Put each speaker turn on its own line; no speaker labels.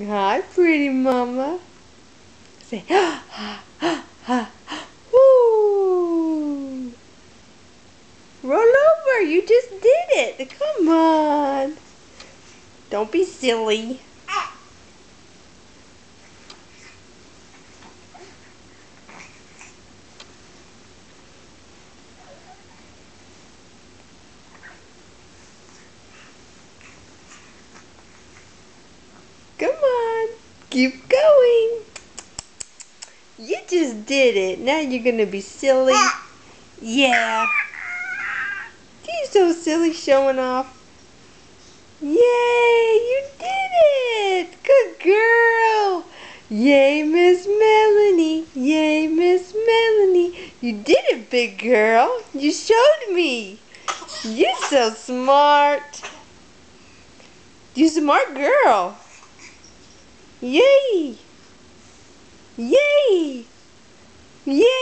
Hi, pretty mama. Say, ha, ha, ha, woo. Roll over. You just did it. Come on. Don't be silly. Come on. Keep going. You just did it. Now you're going to be silly. Yeah. You're so silly showing off. Yay, you did it. Good girl. Yay, Miss Melanie. Yay, Miss Melanie. You did it, big girl. You showed me. You're so smart. You smart girl. Yay. Yay. Yay.